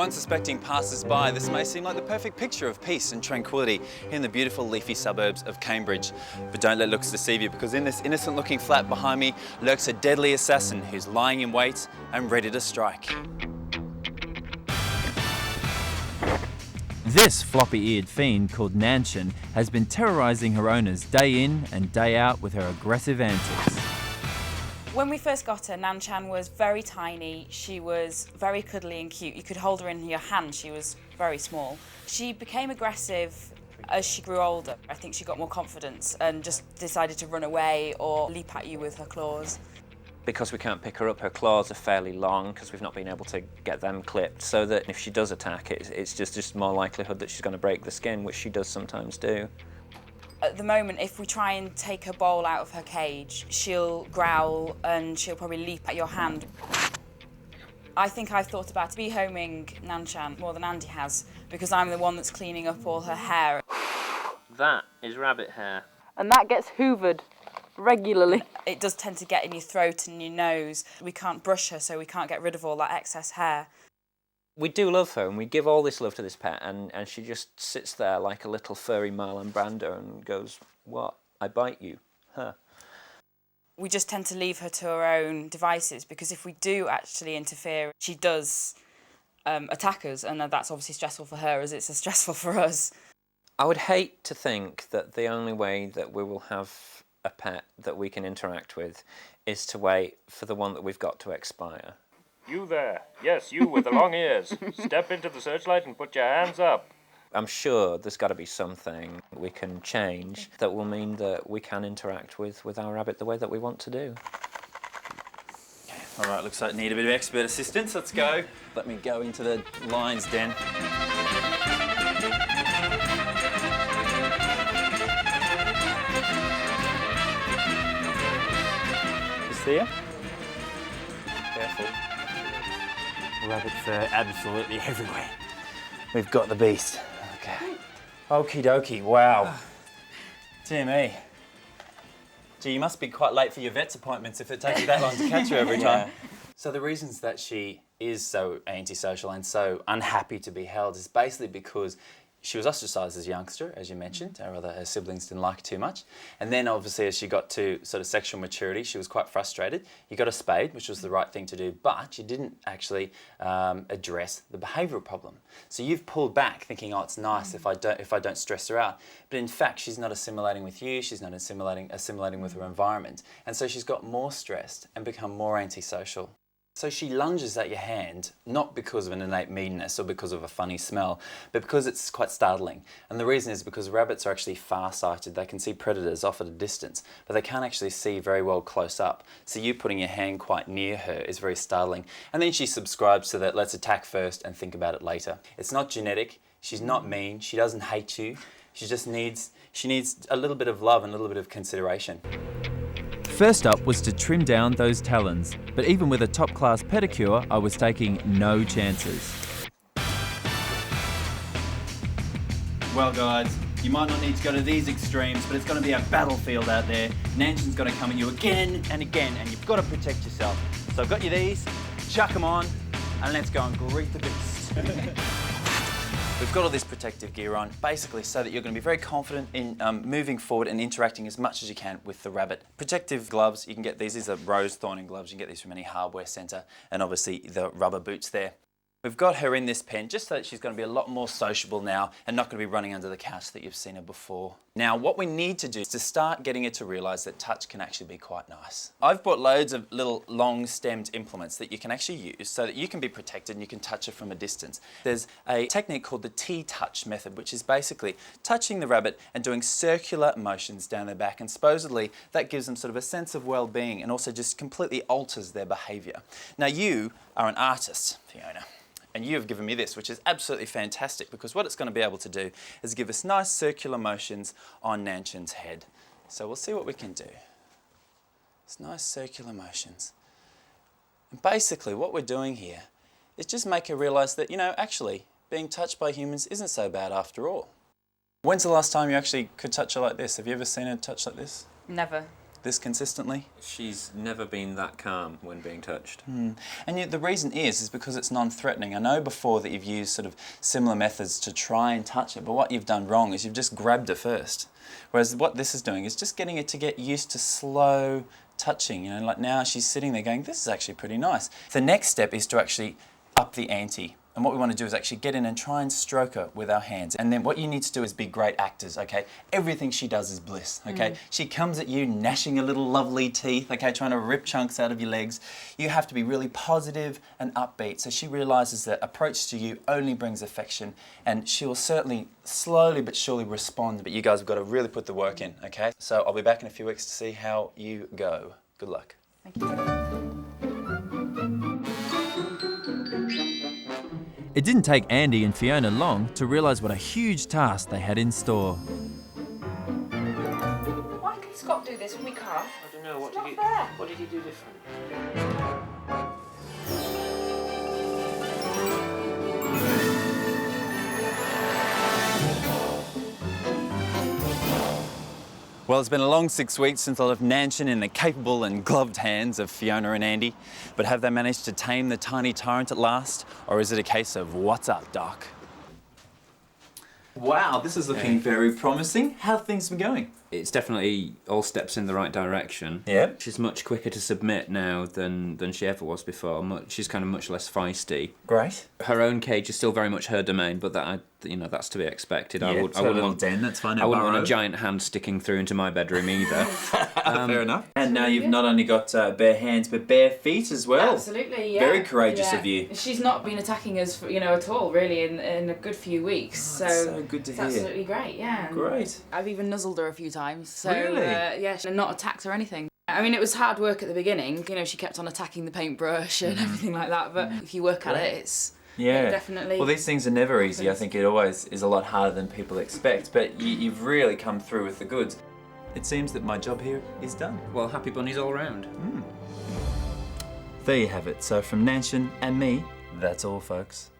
unsuspecting passers-by, this may seem like the perfect picture of peace and tranquility in the beautiful leafy suburbs of Cambridge. But don't let looks deceive you, because in this innocent-looking flat behind me lurks a deadly assassin who's lying in wait and ready to strike. This floppy-eared fiend called Nancam has been terrorising her owners day in and day out with her aggressive antics. When we first got her, Nancam was very tiny. She was very cuddly and cute. You could hold her in your hand. She was very small. She became aggressive as she grew older. I think she got more confidence and just decided to run away or leap at you with her claws. Because we can't pick her up, her claws are fairly long because we've not been able to get them clipped, so that if she does attack, it's just more likelihood that she's going to break the skin, which she does sometimes do. At the moment, if we try and take her bowl out of her cage, she'll growl and she'll probably leap at your hand. I think I've thought about rehoming Nancam more than Andy has, because I'm the one that's cleaning up all her hair. That is rabbit hair. And that gets hoovered regularly. It does tend to get in your throat and your nose. We can't brush her, so we can't get rid of all that excess hair. We do love her, and we give all this love to this pet, and she just sits there like a little furry Marlon Brando and goes, "What? I bite you? Huh." We just tend to leave her to her own devices, because if we do actually interfere, she does attack us, and that's obviously stressful for her as it's stressful for us. I would hate to think that the only way that we will have a pet that we can interact with is to wait for the one that we've got to expire. You there. Yes, you with the long ears. Step into the searchlight and put your hands up. I'm sure there's got to be something we can change that will mean that we can interact with our rabbit the way that we want to do. All right, looks like I need a bit of expert assistance. Let's go. Let me go into the lion's den. You see her? Careful. Rabbits are absolutely everywhere. We've got the beast. Okay. Okie dokie, wow. Dear me. Gee, you must be quite late for your vet's appointments if it takes you that long to catch her every time. So the reasons that she is so antisocial and so unhappy to be held is basically because she was ostracised as a youngster, as you mentioned, or rather her siblings didn't like her too much. And then obviously as she got to sort of sexual maturity, she was quite frustrated. You got a spade, which was the right thing to do, but you didn't actually address the behavioural problem. So you've pulled back thinking, oh, it's nice if I don't stress her out. But in fact, she's not assimilating with you, she's not assimilating with her environment. And so she's got more stressed and become more antisocial. So she lunges at your hand, not because of an innate meanness or because of a funny smell, but because it's quite startling. And the reason is because rabbits are actually far-sighted. They can see predators off at a distance, but they can't actually see very well close up. So you putting your hand quite near her is very startling. And then she subscribes to that, let's attack first and think about it later. It's not genetic, she's not mean, she doesn't hate you, she just needs a little bit of love and a little bit of consideration. First up was to trim down those talons, but even with a top-class pedicure, I was taking no chances. Well guys, you might not need to go to these extremes, but it's going to be a battlefield out there. Nancam's going to come at you again and again, and you've got to protect yourself. So I've got you these, chuck them on, and let's go and greet the beast. We've got all this protective gear on, basically so that you're going to be very confident in moving forward and interacting as much as you can with the rabbit. Protective gloves, you can get these are rose thorning gloves, you can get these from any hardware centre, and obviously the rubber boots there. We've got her in this pen just so that she's going to be a lot more sociable now and not going to be running under the couch that you've seen her before. Now, what we need to do is to start getting her to realise that touch can actually be quite nice. I've bought loads of little long-stemmed implements that you can actually use so that you can be protected and you can touch her from a distance. There's a technique called the T-touch method, which is basically touching the rabbit and doing circular motions down their back, and supposedly that gives them sort of a sense of well-being and also just completely alters their behaviour. Now, you are an artist, Fiona. And you have given me this, which is absolutely fantastic, because what it's going to be able to do is give us nice circular motions on Nancam's head. So we'll see what we can do. It's nice circular motions. And basically what we're doing here is just make her realise that, you know, actually being touched by humans isn't so bad after all. When's the last time you actually could touch her like this? Have you ever seen her touch like this? Never. this consistently? She's never been that calm when being touched. And yet the reason is because it's non-threatening. I know before that you've used sort of similar methods to try and touch it, but what you've done wrong is you've just grabbed it first. Whereas what this is doing is just getting it to get used to slow touching. You know, like now she's sitting there going, this is actually pretty nice. The next step is to actually up the ante. And what we want to do is actually get in and try and stroke her with our hands. And then what you need to do is be great actors, okay? Everything she does is bliss, okay? She comes at you gnashing her little lovely teeth, okay, trying to rip chunks out of your legs. You have to be really positive and upbeat so she realises that approach to you only brings affection, and she will certainly slowly but surely respond, but you guys have got to really put the work in, okay? So I'll be back in a few weeks to see how you go. Good luck. Thank you. It didn't take Andy and Fiona long to realise what a huge task they had in store. Why can Scott do this when we can't? I don't know, what did he do different? Well, it's been a long 6 weeks since I left Nancam in the capable and gloved hands of Fiona and Andy. But have they managed to tame the tiny tyrant at last? Or is it a case of, what's up, Doc? Wow, this is looking very promising. How have things been going? It's definitely all steps in the right direction. Yeah. She's much quicker to submit now than she ever was before. She's kind of much less feisty. Great. Her own cage is still very much her domain, but that's to be expected. Yeah, I wouldn't want den, that's fine. I wouldn't want a giant hand sticking through into my bedroom either. Fair enough. And now you've not only got bare hands, but bare feet as well. Absolutely, yeah. Very courageous of you. She's not been attacking us, at all, really, in a good few weeks. So good to hear. Absolutely great, yeah. Great. I've even nuzzled her a few times. So, Really? yeah, she's not attacked or anything. I mean, it was hard work at the beginning. She kept on attacking the paintbrush and everything like that. But if you work at it, it's definitely. Well, these things are never easy. I think it always is a lot harder than people expect. But you've really come through with the goods. It seems that my job here is done. Well, happy bunnies all round. There you have it. So from Nancam and me, that's all, folks.